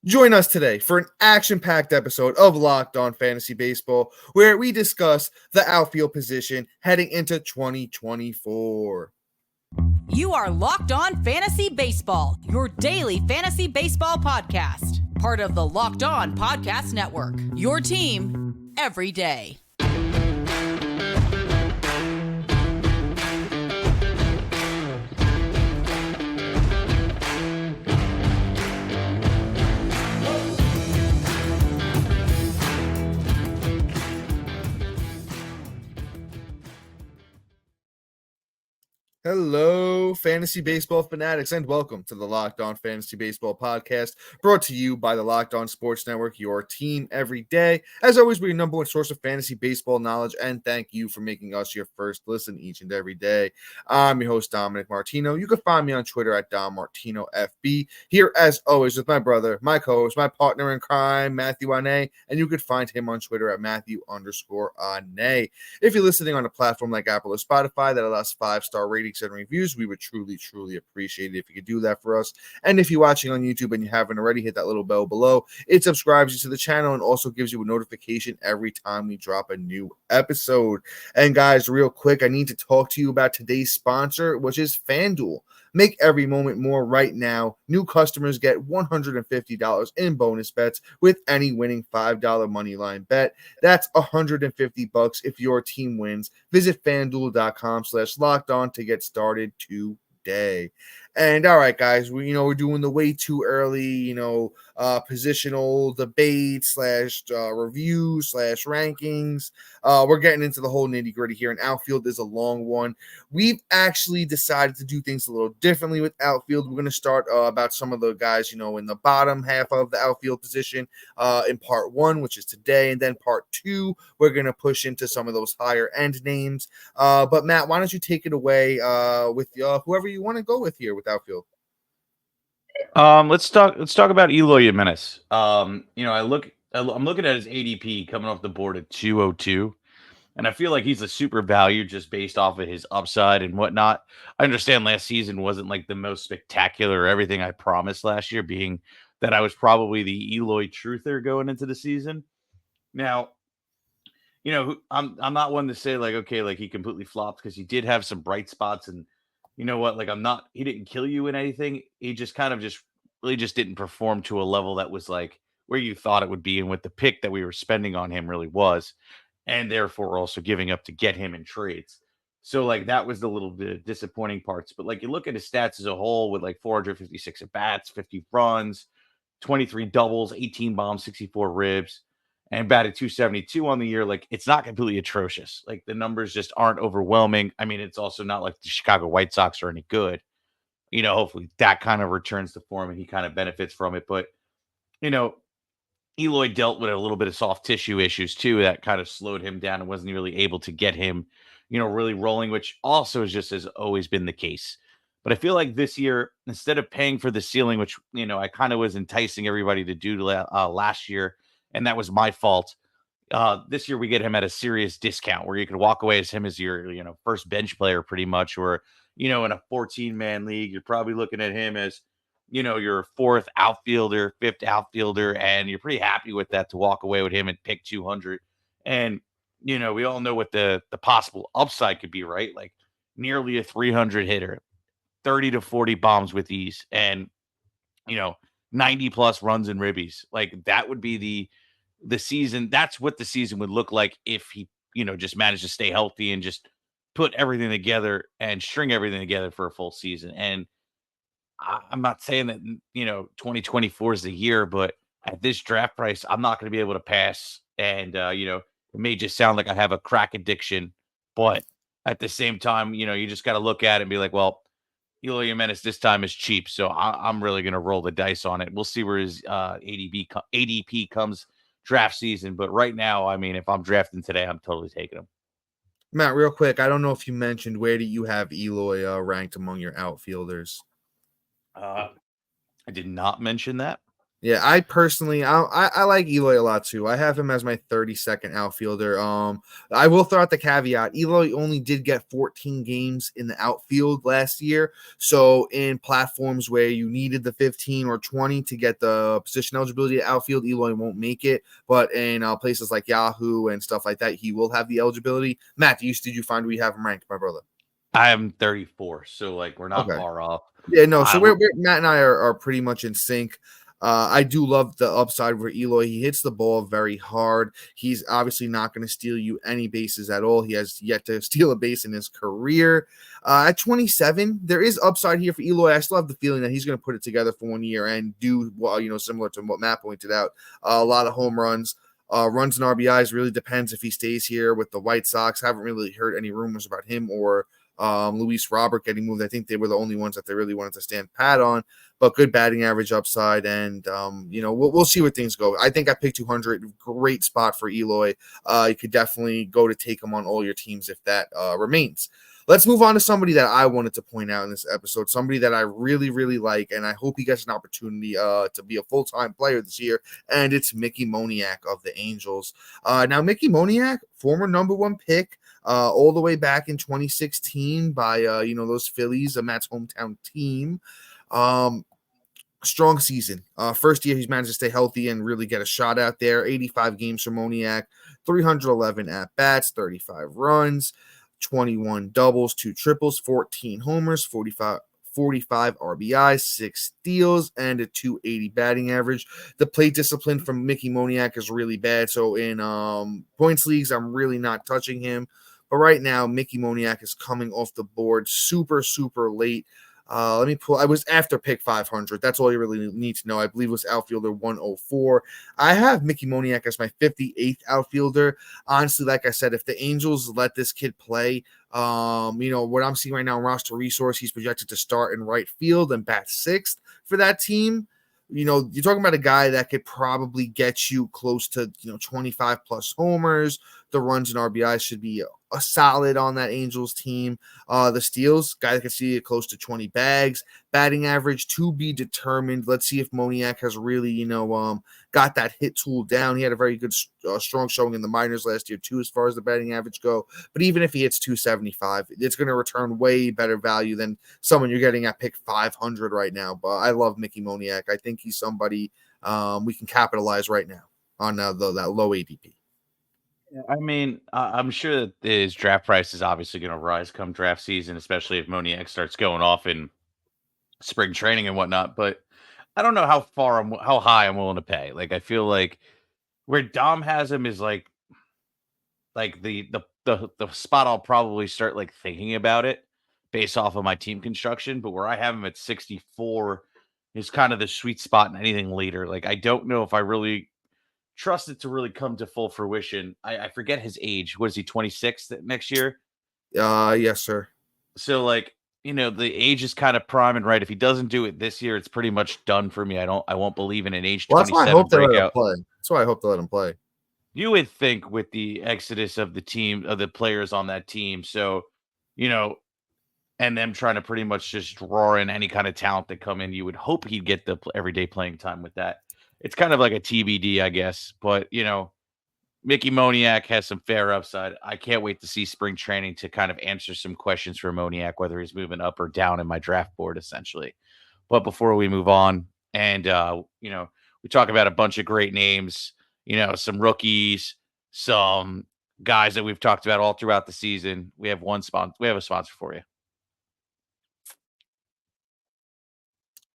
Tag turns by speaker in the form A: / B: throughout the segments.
A: Join us today for an action-packed episode of Locked On Fantasy Baseball, where we discuss the outfield position heading into 2024.
B: You are Locked On Fantasy Baseball, your daily fantasy baseball podcast. Part of the Locked On Podcast Network, your team every day.
A: Hello, fantasy baseball fanatics, and welcome to the Locked On Fantasy Baseball podcast, brought to you by the Locked On Sports Network, your team every day. As always, we're your number one source of fantasy baseball knowledge, and thank you for making us your first listen each and every day. I'm your host, Dominic Martino. You can find me on Twitter at DomMartinoFB. Here, as always, with my brother, my co-host, my partner in crime, Matthew Ane, and you can find him on Twitter at Matthew_Ane. If you're listening on a platform like Apple or Spotify that allows 5-star ratings and reviews, we would truly appreciate it if you could do that for us. And if you're watching on YouTube and you haven't already, hit that little bell below. It subscribes you to the channel and also gives you a notification every time we drop a new episode. And guys, real quick, I need to talk to you about today's sponsor, which is FanDuel. Make every moment more right now. New customers get $150 in bonus bets with any winning $5 money line bet. That's $150 if your team wins. Visit FanDuel.com/lockedon to get started today. And all right, guys, we're doing the way too early, positional debate / review / rankings. We're getting into the whole nitty gritty here, and outfield is a long one. We've actually decided to do things a little differently with outfield. We're going to start about some of the guys, in the bottom half of the outfield position in part one, which is today, and then part two, we're going to push into some of those higher end names. But Matt, why don't you take it away with whoever you want to go with here with outfield?
C: Let's talk about Eloy Jimenez. I'm looking at his ADP coming off the board at 202, and I feel like he's a super value just based off of his upside and whatnot. I understand last season wasn't like the most spectacular or everything I promised last year, being that I was probably the Eloy truther going into the season. Now, I'm not one to say like, okay, like he completely flopped, because he did have some bright spots, and you know what, like he didn't kill you in anything. He just kind of really didn't perform to a level that was like where you thought it would be, and what the pick that we were spending on him really was, and therefore also giving up to get him in trades. So like that was the little bit of disappointing parts. But like you look at his stats as a whole with like 456 at bats, 50 runs, 23 doubles, 18 bombs, 64 ribs, and batted 272 on the year. Like it's not completely atrocious. Like the numbers just aren't overwhelming. I mean, it's also not like the Chicago White Sox are any good. Hopefully that kind of returns to form and he kind of benefits from it. But, Eloy dealt with a little bit of soft tissue issues too that kind of slowed him down and wasn't really able to get him, really rolling, which also has always been the case. But I feel like this year, instead of paying for the ceiling, which, I kind of was enticing everybody to do last year, and that was my fault. This year we get him at a serious discount where you could walk away as him as your, first bench player pretty much, or, in a 14-man league, you're probably looking at him as, your fourth outfielder, fifth outfielder, and you're pretty happy with that to walk away with him and pick 200. And, we all know what the possible upside could be, right? Like nearly a 300 hitter, 30 to 40 bombs with ease, and, 90 plus runs and ribbies. Like that would be the season. That's what the season would look like if he, just managed to stay healthy and just put everything together and string everything together for a full season. And I'm not saying that, 2024 is the year, but at this draft price, I'm not going to be able to pass. And, it may just sound like I have a crack addiction, but at the same time, you just got to look at it and be like, well, Eloy Jimenez this time is cheap. So I'm really going to roll the dice on it. We'll see where his ADP comes draft season. But right now, I mean, if I'm drafting today, I'm totally taking him.
A: Matt, real quick, I don't know if you mentioned, where do you have Eloy ranked among your outfielders?
C: I did not mention that.
A: Yeah, I personally, I like Eloy a lot too. I have him as my 32nd outfielder. I will throw out the caveat: Eloy only did get 14 games in the outfield last year. So in platforms where you needed the 15 or 20 to get the position eligibility at outfield, Eloy won't make it. But in places like Yahoo and stuff like that, he will have the eligibility. Matt, did you find where you have him ranked, my brother?
C: I am 34, so like we're not
A: Okay.
C: far off.
A: Yeah, no. So
C: We're
A: Matt and I are pretty much in sync. I do love the upside for Eloy. He hits the ball very hard. He's obviously not going to steal you any bases at all. He has yet to steal a base in his career. At 27, there is upside here for Eloy. I still have the feeling that he's going to put it together for 1 year and do well, similar to what Matt pointed out. A lot of home runs. Runs and RBIs really depends if he stays here with the White Sox. Haven't really heard any rumors about him or Luis Robert getting moved. I think they were the only ones that they really wanted to stand pat on, but good batting average upside. And, we'll see where things go. I think I picked 200. Great spot for Eloy. You could definitely go to take him on all your teams if that remains. Let's move on to somebody that I wanted to point out in this episode, somebody that I really, really like, and I hope he gets an opportunity to be a full-time player this year, and it's Mickey Moniak of the Angels. Now, Mickey Moniak, former number 1 pick, all the way back in 2016 by those Phillies, Matt's hometown team. Strong season. First year he's managed to stay healthy and really get a shot out there. 85 games for Moniak, 311 at bats, 35 runs, 21 doubles, 2 triples, 14 homers, 45 RBIs, 6 steals, and a 280 batting average. The plate discipline from Mickey Moniak is really bad. So in points leagues, I'm really not touching him. But right now, Mickey Moniak is coming off the board super, super late. Let me pull. I was after pick 500. That's all you really need to know. I believe it was outfielder 104. I have Mickey Moniak as my 58th outfielder. Honestly, like I said, if the Angels let this kid play, what I'm seeing right now in roster resource, he's projected to start in right field and bat 6th for that team. You're talking about a guy that could probably get you close to 25 plus homers. The runs and RBIs should be a solid on that Angels team. The steals, guy that can see it close to 20 bags. Batting average to be determined. Let's see if Moniak has really, got that hit tool down. He had a very good, strong showing in the minors last year too, as far as the batting average go. But even if he hits 275, it's going to return way better value than someone you're getting at pick 500 right now. But I love Mickey Moniak. I think he's somebody we can capitalize right now on that low ADP.
C: I mean, I'm sure that his draft price is obviously going to rise come draft season, especially if Moniak starts going off in spring training and whatnot. But I don't know how high I'm willing to pay. Like, I feel like where Dom has him is like the spot I'll probably start like thinking about it based off of my team construction. But where I have him at 64 is kind of the sweet spot in anything later. Like, I don't know if I really trust it to really come to full fruition. I forget his age. What is he, 26 next year?
A: Yes, sir.
C: So, like, the age is kind of prime and right. If he doesn't do it this year, it's pretty much done for me. I won't believe in an age
A: Well, that's why I
C: 27
A: hope they let him
C: breakout.
A: play. That's why I hope they let him play.
C: You would think with the exodus of the team, of the players on that team, so, you know, and them trying to pretty much just draw in any kind of talent that come in, you would hope he'd get the everyday playing time with that. It's kind of like a TBD, I guess, but, Mickey Moniak has some fair upside. I can't wait to see spring training to kind of answer some questions for Moniak, whether he's moving up or down in my draft board, essentially. But before we move on, and we talk about a bunch of great names, some rookies, some guys that we've talked about all throughout the season. We have a sponsor for you.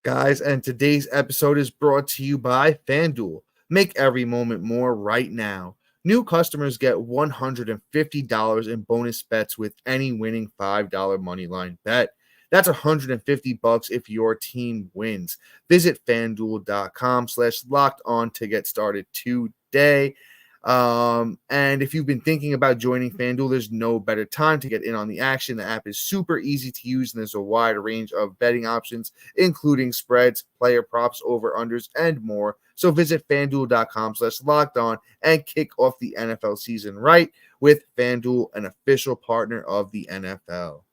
A: Guys, and today's episode is brought to you by FanDuel. Make every moment more right now. New customers get $150 in bonus bets with any winning $5 moneyline bet. That's $150 if your team wins. Visit fanduel.com/locked on to get started today. And if you've been thinking about joining FanDuel, there's no better time to get in on the action. The app is super easy to use, and there's a wide range of betting options, including spreads, player props, over-unders, and more. So visit fanduel.com/locked on and kick off the NFL season right with FanDuel, an official partner of the NFL.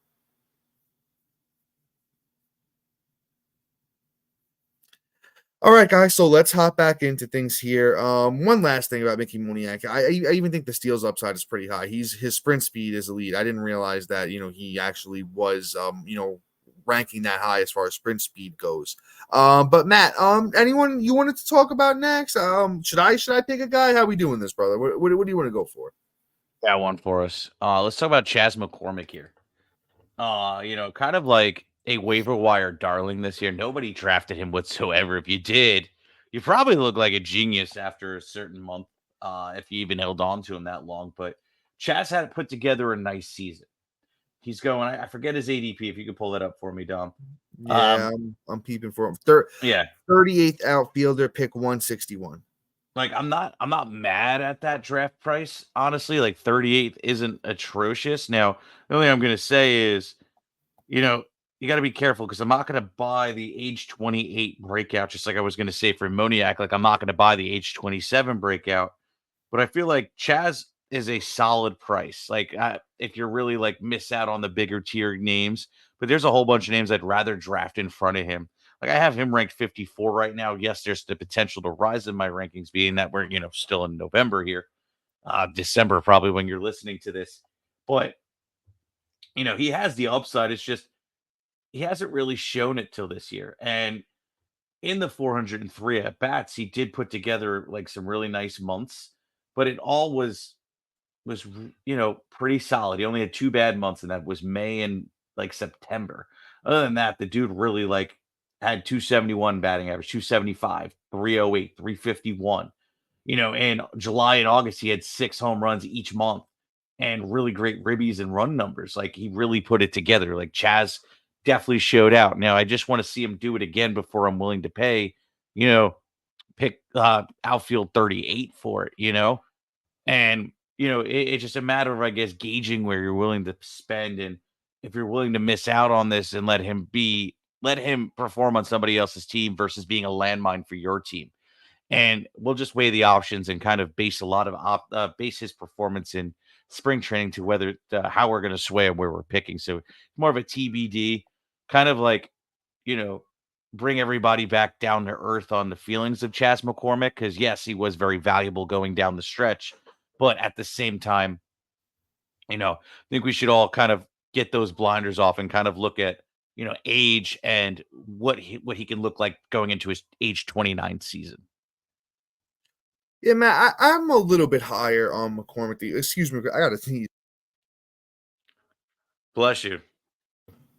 A: All right, guys. So let's hop back into things here. One last thing about Mickey Moniak. I even think the steals upside is pretty high. His sprint speed is elite. I didn't realize that he actually was ranking that high as far as sprint speed goes. But Matt, anyone you wanted to talk about next? Should I pick a guy? How we doing this, brother? What do you want to go for?
C: Got one for us. Let's talk about Chas McCormick here. Kind of like a waiver wire darling this year. Nobody drafted him whatsoever. If you did, you probably look like a genius after a certain month, if you even held on to him that long. But Chas had put together a nice season. He's going, I forget his ADP. If you could pull that up for me, Dom.
A: Yeah, I'm peeping for him.
C: Yeah.
A: 38th outfielder, pick 161.
C: Like I'm not mad at that draft price, honestly. Like 38th isn't atrocious. Now, the only thing I'm gonna say is, you know, you got to be careful because I'm not going to buy the age 28 breakout, just like I was going to say for Moniak. Like, I'm not going to buy the age 27 breakout, but I feel like Chaz is a solid price. Like, if you're really like miss out on the bigger tier names, but there's a whole bunch of names I'd rather draft in front of him. Like, I have him ranked 54 right now. Yes, there's the potential to rise in my rankings, being that we're, still in November here, December, probably when you're listening to this. But, he has the upside. It's just, he hasn't really shown it till this year. And in the 403 at bats, he did put together like some really nice months, but it all was pretty solid. He only had two bad months, and that was May and like September. Other than that, the dude really like had 271 batting average, 275, 308, 351. In July and August, he had 6 home runs each month and really great ribbies and run numbers. Like he really put it together. Like Chaz definitely showed out. Now I just want to see him do it again before I'm willing to pay, you know, pick outfield 38 for it. And it's just a matter of, I guess, gauging where you're willing to spend and if you're willing to miss out on this and let him perform on somebody else's team versus being a landmine for your team. And we'll just weigh the options and kind of base a lot of base his performance in spring training to whether how we're going to sway and where we're picking. So more of a TBD, kind of like you know bring everybody back down to earth on the feelings of Chas McCormick, because yes, he was very valuable going down the stretch, but at the same time, I think we should all kind of get those blinders off and kind of look at age and what he can look like going into his age 29 season.
A: Yeah, Matt, I'm a little bit higher on McCormick. Excuse me, I got to sneeze.
C: Bless you.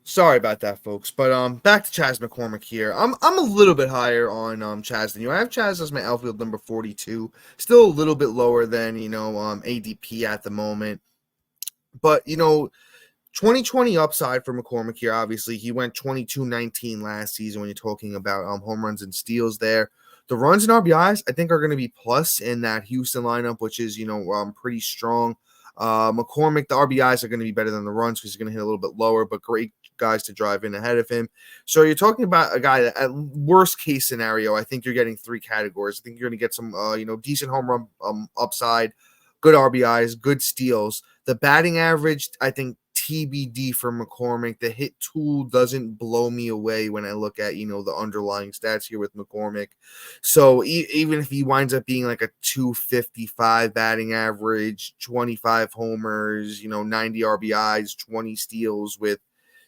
A: Sorry about that, folks. But back to Chas McCormick here. I'm a little bit higher on Chaz than you. I have Chaz as my outfield number 42. Still a little bit lower than ADP at the moment. But 2020 upside for McCormick here. Obviously, he went 22-19 last season when you're talking about home runs and steals there. The runs and RBIs, I think, are going to be plus in that Houston lineup, which is, pretty strong. McCormick, the RBIs are going to be better than the runs because he's going to hit a little bit lower, but great guys to drive in ahead of him. So you're talking about a guy that, at worst case scenario, I think you're getting three categories. I think you're going to get some, decent home run upside, good RBIs, good steals. The batting average, I think, TBD for McCormick. The hit tool doesn't blow me away when I look at, the underlying stats here with McCormick. So even if he winds up being like a 255 batting average, 25 homers, 90 RBIs, 20 steals with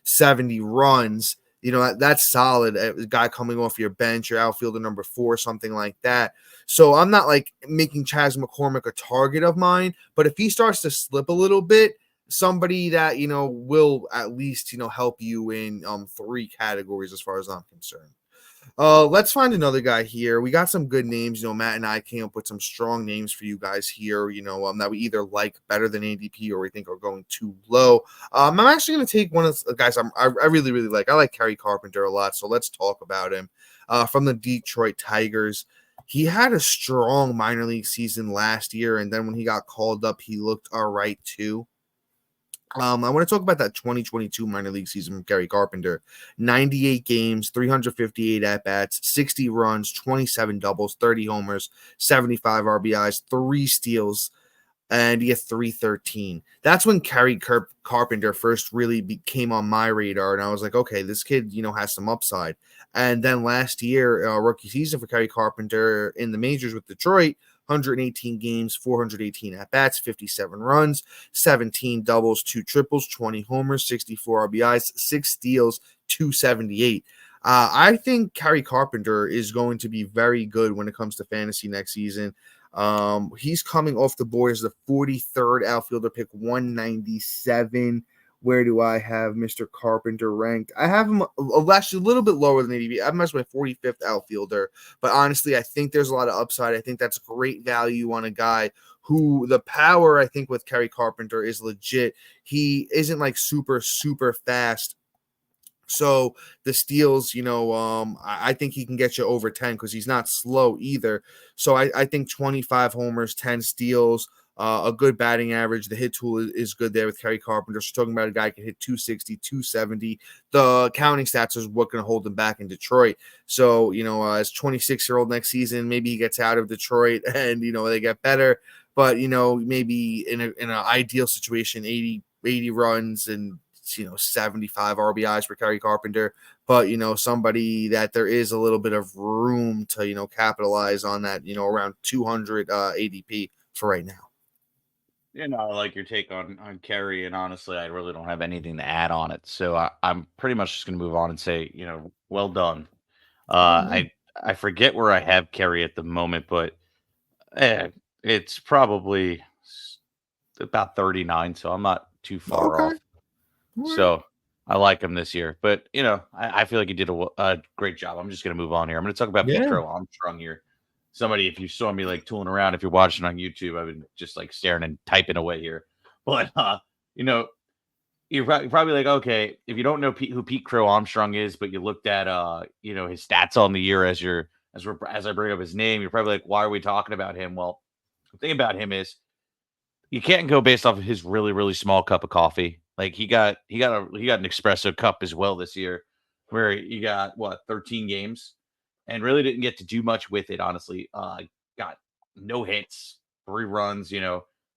A: 70 runs, that's solid. A guy coming off your bench, your outfielder number 4, something like that. So I'm not like making Chas McCormick a target of mine, but if he starts to slip a little bit, somebody that will at least help you in three categories as far as I'm concerned. Let's find another guy here. We got some good names. Matt and I came up with some strong names for you guys here. That we either like better than ADP or we think are going too low. I'm actually going to take one of the guys I really really like. I like Kerry Carpenter a lot, so let's talk about him. From the Detroit Tigers. He had a strong minor league season last year, and then when he got called up, he looked all right too. I want to talk about that 2022 minor league season from Gary Carpenter. 98 games, 358 at-bats, 60 runs, 27 doubles, 30 homers, 75 RBIs, 3 steals. and he had 313. That's when Kerry Carpenter first really came on my radar, and I was like, okay, this kid, has some upside. And then last year, rookie season for Kerry Carpenter in the majors with Detroit, 118 games, 418 at-bats, 57 runs, 17 doubles, 2 triples, 20 homers, 64 RBIs, 6 steals, 278. I think Kerry Carpenter is going to be very good when it comes to fantasy next season. He's coming off the board as the 43rd outfielder, pick 197. Where do I have Mr. Carpenter ranked? I have him actually a little bit lower than ADP. I have him as my 45th outfielder, but honestly, I think there's a lot of upside. I think that's great value on a guy who the power, I think, with Kerry Carpenter is legit. He isn't like super, super fast. So the steals, I think he can get you over 10 because he's not slow either. So I think 25 homers, 10 steals, a good batting average. The hit tool is good there with Kerry Carpenter. So talking about a guy who can hit 260, 270. The counting stats is what going to hold him back in Detroit. So, as 26-year-old next season, maybe he gets out of Detroit and, they get better. But, maybe in an ideal situation, 80 runs and 75 RBIs for Kerry Carpenter, but somebody that there is a little bit of room to capitalize on that, around 200 ADP for right now.
C: I like your take on Kerry, and honestly, I really don't have anything to add on it. So I'm pretty much just going to move on and say, well done. I forget where I have Kerry at the moment, but it's probably about 39, so I'm not too far
A: Okay.
C: off. So I like him this year, but I feel like he did a great job. I'm just going to move on here. I'm going to talk about Pete Crow Armstrong here. Somebody, if you saw me like tooling around, if you're watching on YouTube, I've been just like staring and typing away here. But you're probably like, okay, if you don't know who Pete Crow Armstrong is, but you looked at his stats on the year as I bring up his name, you're probably like, why are we talking about him? Well, the thing about him is you can't go based off of his really, really small cup of coffee. Like he got an espresso cup as well this year, where he got 13 games and really didn't get to do much with it, honestly. Got no hits, 3 runs,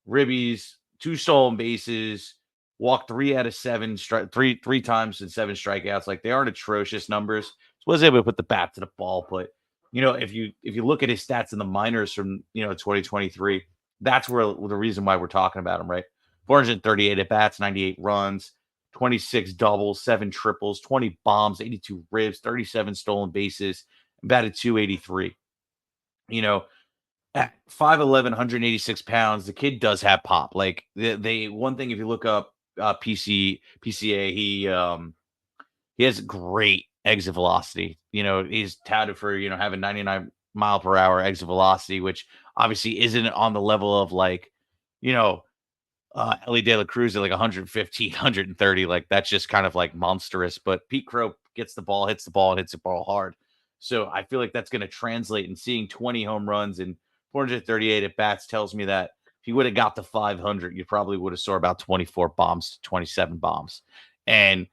C: ribbies, 2 stolen bases, walked 3 out of 7, three times and 7 strikeouts. Like they aren't atrocious numbers. So was able to put the bat to the ball, but if you look at his stats in the minors from 2023, that's where the reason why we're talking about him, right? 438 at bats, 98 runs, 26 doubles, 7 triples, 20 bombs, 82 ribs, 37 stolen bases, batted 283. At 5'11", 186 pounds, the kid does have pop. Like they one thing, if you look up PCA, he has great exit velocity. He's touted for having 99 mile per hour exit velocity, which obviously isn't on the level of like Ellie De La Cruz at like 115, 130. Like that's just kind of like monstrous. But Pete Crow gets the ball, hits the ball, and hits the ball hard. So I feel like that's going to translate. And seeing 20 home runs and 438 at bats tells me that if he would have got to 500, you probably would have saw about 24 bombs, 27 bombs. And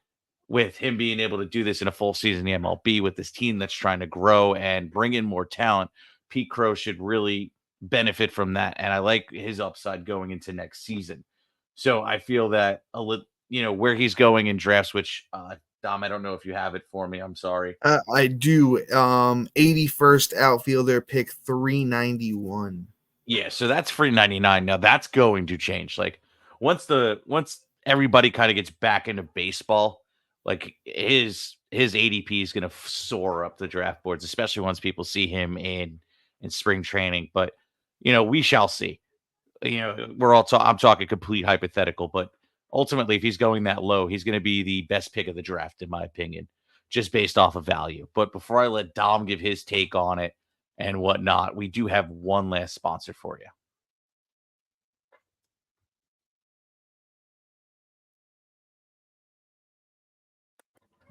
C: with him being able to do this in a full season in the MLB with this team that's trying to grow and bring in more talent, Pete Crow should really benefit from that. And I like his upside going into next season. So I feel that where he's going in drafts, which Dom, I don't know if you have it for me. I'm sorry.
A: I do. 81st outfielder, pick 391.
C: Yeah, so that's free 99. Now that's going to change. Like once everybody kind of gets back into baseball, like his ADP is going to soar up the draft boards, especially once people see him in spring training. But we shall see. I'm talking complete hypothetical, but ultimately, if he's going that low, he's going to be the best pick of the draft, in my opinion, just based off of value. But before I let Dom give his take on it and whatnot, we do have one last sponsor for you.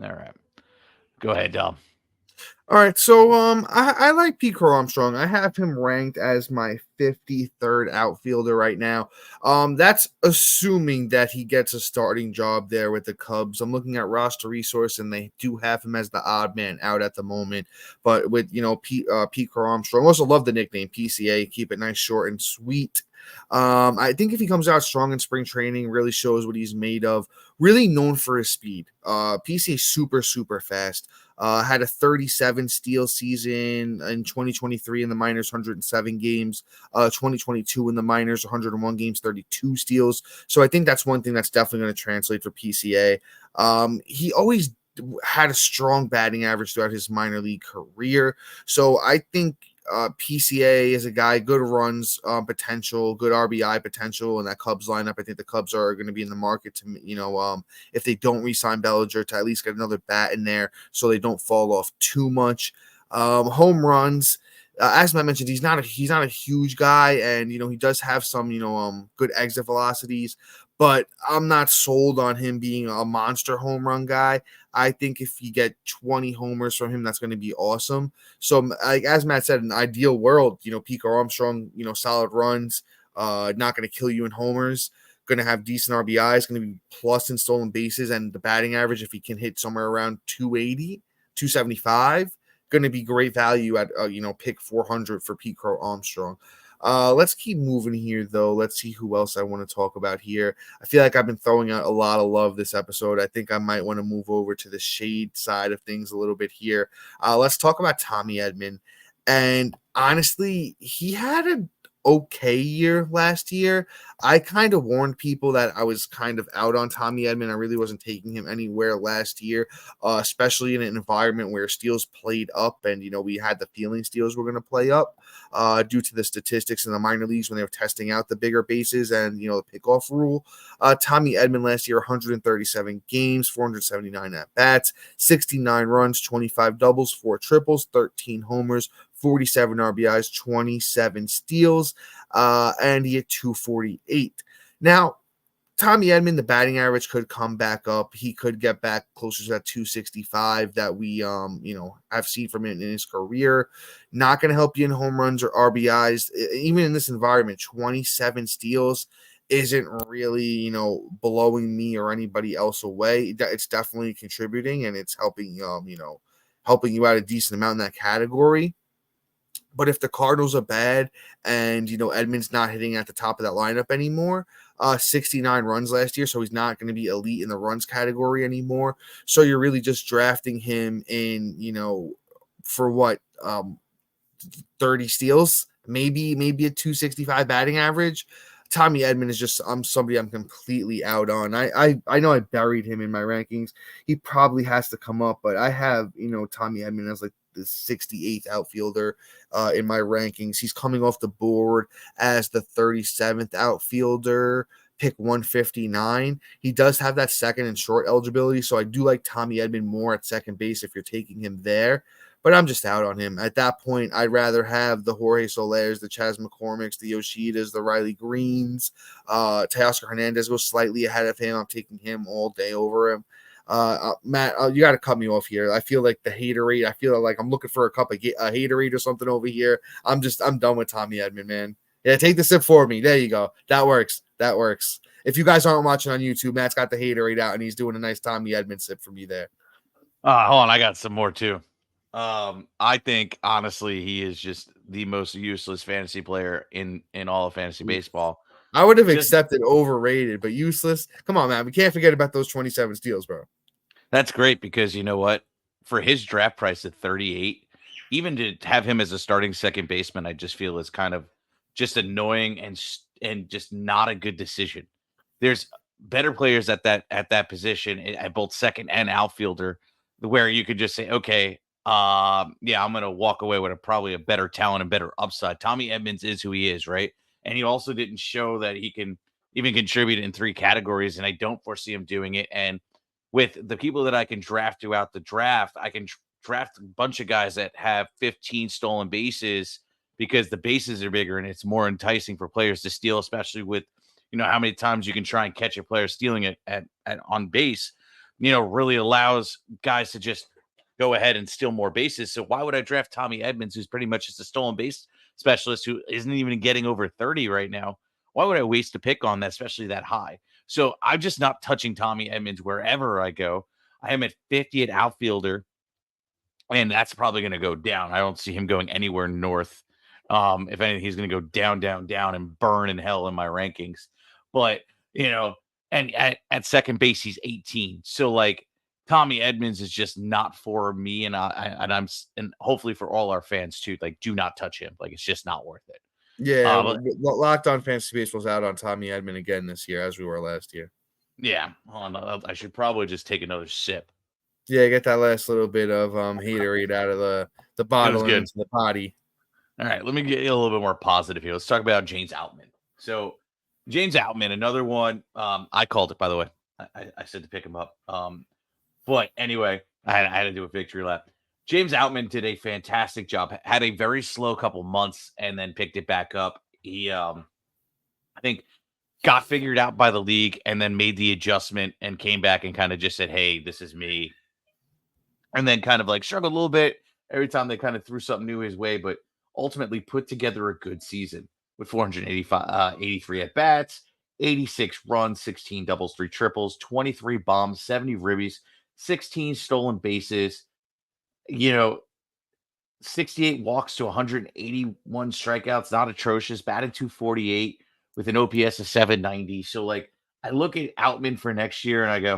C: All right. Go ahead, Dom.
A: All right, so I like Pete Crow Armstrong. I have him ranked as my 53rd outfielder right now. That's assuming that he gets a starting job there with the Cubs. I'm looking at roster resource, and they do have him as the odd man out at the moment. But with Pete Crow Armstrong, I also love the nickname PCA. Keep it nice, short, and sweet. I think if he comes out strong in spring training, really shows what he's made of, really known for his speed. PCA super, super fast. Had a 37 steal season in 2023 in the minors, 107 games. 2022 in the minors, 101 games, 32 steals. So I think that's one thing that's definitely going to translate for PCA. He always had a strong batting average throughout his minor league career. So I think PCA is a guy, good runs potential, good RBI potential in that Cubs lineup. I think the Cubs are going to be in the market to, if they don't re-sign Bellinger, to at least get another bat in there so they don't fall off too much. Home runs. As I mentioned, he's not a huge guy, and he does have some good exit velocities, but I'm not sold on him being a monster home run guy. I think if you get 20 homers from him, that's going to be awesome. So, like as Matt said, in an ideal world, Pico Armstrong, solid runs, not going to kill you in homers, going to have decent RBIs, going to be plus in stolen bases, and the batting average, if he can hit somewhere around 280, 275, going to be great value at pick 400 for Pete Crow Armstrong. Let's keep moving here, though. Let's see who else I want to talk about here. I feel like I've been throwing out a lot of love this episode. I think I might want to move over to the shade side of things a little bit here. Let's talk about Tommy Edman. And honestly, he had an okay year last year. I kind of warned people that I was kind of out on Tommy Edman. I really wasn't taking him anywhere last year, especially in an environment where steals played up, and we had the feeling steals were going to play up due to the statistics in the minor leagues when they were testing out the bigger bases and the pickoff rule. Tommy Edman last year, 137 games, 479 at bats, 69 runs, 25 doubles, 4 triples, 13 homers, 47 RBIs, 27 steals, and he had 248. Now, Tommy Edman, the batting average could come back up. He could get back closer to that 265 that we, have seen from him in his career. Not going to help you in home runs or RBIs. Even in this environment, 27 steals isn't really, blowing me or anybody else away. It's definitely contributing, and it's helping, helping you out a decent amount in that category. But if the Cardinals are bad and, Edman's not hitting at the top of that lineup anymore, 69 runs last year, so he's not going to be elite in the runs category anymore. So you're really just drafting him in, for what, 30 steals, maybe a 265 batting average. Tommy Edman is just somebody I'm completely out on. I know I buried him in my rankings. He probably has to come up, but I have, Tommy Edman as like the 68th outfielder in my rankings. He's coming off the board as the 37th outfielder, pick 159. He does have that second and short eligibility, so I do like Tommy Edman more at second base if you're taking him there. But I'm just out on him. At that point, I'd rather have the Jorge Solers, the Chas McCormicks, the Yoshidas, the Riley Greens. Teoscar Hernandez goes slightly ahead of him. I'm taking him all day over him. Matt, you got to cut me off here. I feel like the haterade. I feel like I'm looking for a cup of haterade or something over here. I'm done with Tommy Edman, man. Yeah, take the sip for me. There you go. That works. If you guys aren't watching on YouTube, Matt's got the haterade out, and he's doing a nice Tommy Edman sip for me there.
C: Hold on. I got some more, too. I think, honestly, he is just the most useless fantasy player in all of fantasy baseball.
A: I would have accepted overrated, but useless. Come on, man. We can't forget about those 27 steals, bro.
C: That's great because you know what? For his draft price at 38, even to have him as a starting second baseman, I just feel is kind of just annoying and just not a good decision. There's better players at that position at both second and outfielder where you could just say, okay, yeah, I'm going to walk away with probably a better talent and better upside. Tommy Edmonds is who he is, right? And he also didn't show that he can even contribute in 3 categories, and I don't foresee him doing it. And with the people that I can draft throughout the draft, I can draft a bunch of guys that have 15 stolen bases because the bases are bigger and it's more enticing for players to steal, especially with, how many times you can try and catch a player stealing it at on base, really allows guys to just go ahead and steal more bases. So why would I draft Tommy Edmonds, who's pretty much just a stolen base specialist who isn't even getting over 30 right now? Why would I waste a pick on that, especially that high? So I'm just not touching Tommy Edmonds wherever I go. I am at 50 at outfielder, and that's probably going to go down. I don't see him going anywhere north If anything, he's going to go down, down, down, and burn in hell in my rankings. But and at second base, he's 18. So like Tommy Edmonds is just not for me, and and hopefully for all our fans too. Like, do not touch him. Like, it's just not worth it.
A: Yeah,
C: But
A: Locked On Fantasy Baseball's out on Tommy Edman again this year, as we were last year.
C: yeah, hold on, I should probably just take another sip.
A: Yeah, get that last little bit of haterade out of the bottle and
C: good.
A: into the potty.
C: All right, let me get you a little bit more positive here. Let's talk about James Outman. So James Outman, another one. I called it, by the way. I said to pick him up. But anyway, I had to do a victory lap. James Outman did a fantastic job. Had a very slow couple months and then picked it back up. He, I think, got figured out by the league and then made the adjustment and came back and kind of just said, "Hey, this is me." And then kind of like struggled a little bit every time they kind of threw something new his way, but ultimately put together a good season with 83 at bats, 86 runs, 16 doubles, 3 triples, 23 bombs, 70 ribbies, 16 stolen bases, 68 walks to 181 strikeouts, not atrocious, batted 248 with an OPS of 790. So like I look at Outman for next year and I go,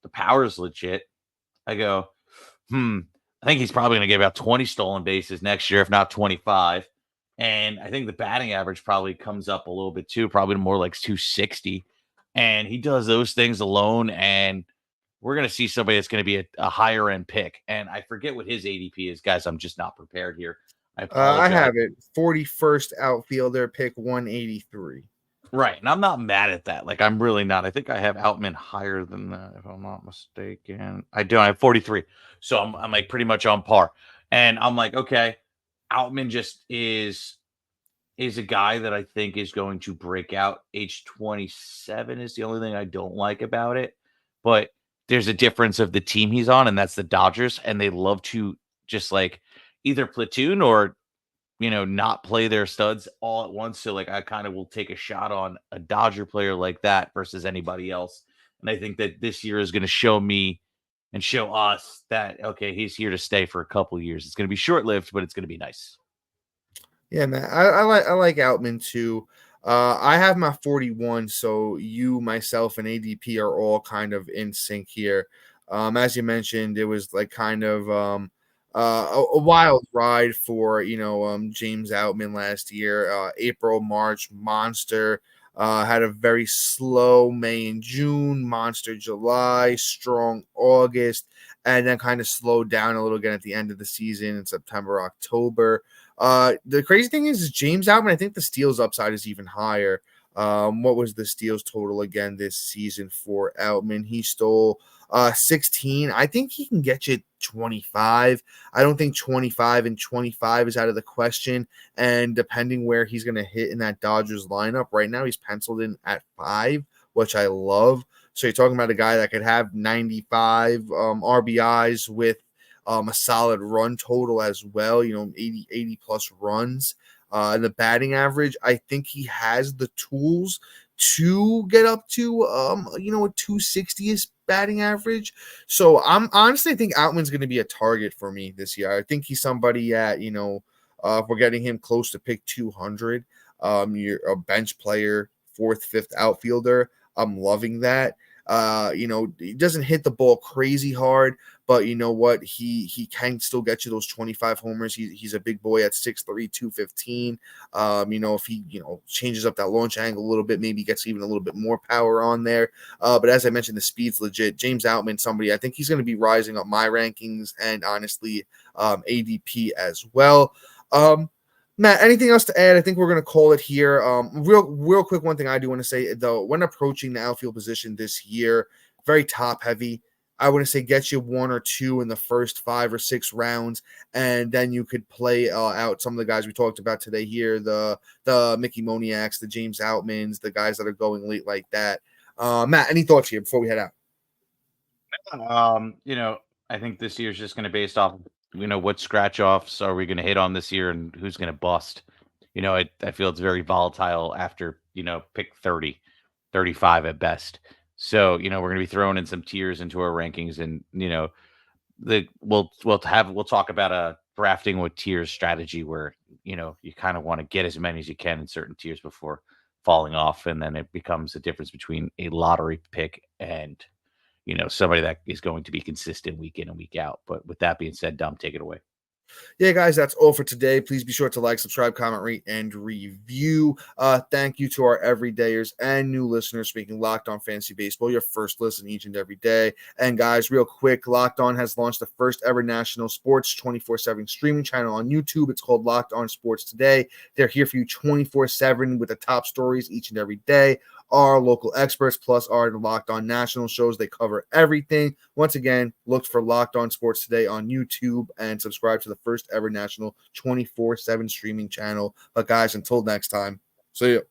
C: the power is legit. I go, I think he's probably going to get about 20 stolen bases next year, if not 25. And I think the batting average probably comes up a little bit too, probably more like 260. And he does those things alone. And we're going to see somebody that's going to be a higher end pick. And I forget what his ADP is, guys. I'm just not prepared here. I apologize.
A: I have it 41st outfielder, pick 183.
C: Right. And I'm not mad at that. Like, I'm really not. I think I have Outman higher than that, if I'm not mistaken. I do. I have 43. So I'm like pretty much on par. And I'm like, okay, Outman just is a guy that I think is going to break out. Age 27 is the only thing I don't like about it. But there's a difference of the team he's on, and that's the Dodgers. And they love to just like either platoon or not play their studs all at once. So like I kind of will take a shot on a Dodger player like that versus anybody else. And I think that this year is going to show me and show us that, okay, he's here to stay for a couple years. It's going to be short-lived, but it's going to be nice.
A: Yeah, man. I like Outman too. I have my 41, so you, myself, and ADP are all kind of in sync here. As you mentioned, it was like kind of a wild ride for James Outman last year. April, March, monster. Had a very slow May and June, monster July, strong August, and then kind of slowed down a little again at the end of the season in September, October. The crazy thing is James Outman, I think the steals upside is even higher. What was the steals total again this season for Outman? He stole 16. I think he can get you 25. I don't think 25 and 25 is out of the question. And depending where he's going to hit in that Dodgers lineup, right now he's penciled in at 5, which I love. So you're talking about a guy that could have 95 RBIs with a solid run total as well, 80 plus runs. And the batting average, I think he has the tools to get up to, a 260th batting average. So I think Outman's going to be a target for me this year. I think he's somebody at, if we're getting him close to pick 200, you're a bench player, 4th, 5th outfielder. I'm loving that. He doesn't hit the ball crazy hard, but you know what? He can still get you those 25 homers. He's a big boy at 6'3", 215. If he, changes up that launch angle a little bit, maybe gets even a little bit more power on there. But as I mentioned, the speed's legit. James Outman, somebody, I think he's going to be rising up my rankings and honestly, ADP as well. Matt, anything else to add? I think we're going to call it here. Real quick, one thing I do want to say, though, when approaching the outfield position this year, very top heavy. I want to say get you 1 or 2 in the first 5 or 6 rounds, and then you could play out some of the guys we talked about today here, the Mickey Moniacs, the James Outmans, the guys that are going late like that. Matt, any thoughts here before we head out?
C: I think this year's just going to based off what scratch offs are we going to hit on this year and who's going to bust. I feel it's very volatile after, pick 30, 35 at best. So, we're going to be throwing in some tiers into our rankings and, we'll talk about a drafting with tiers strategy where, you kind of want to get as many as you can in certain tiers before falling off. And then it becomes a difference between a lottery pick and, somebody that is going to be consistent week in and week out. But with that being said, Dom, take it away.
A: Yeah, guys, that's all for today. Please be sure to like, subscribe, comment, rate, and review. Thank you to our everydayers and new listeners speaking Locked On Fantasy Baseball, your first listen each and every day. And guys, real quick, Locked On has launched the first ever national sports 24/7 streaming channel on YouTube. It's called Locked On Sports Today. They're here for you 24/7 with the top stories each and every day. Our local experts plus our Locked On national shows. They cover everything. Once again, look for Locked On Sports Today on YouTube and subscribe to the first ever national 24/7 streaming channel. But guys, until next time, see you.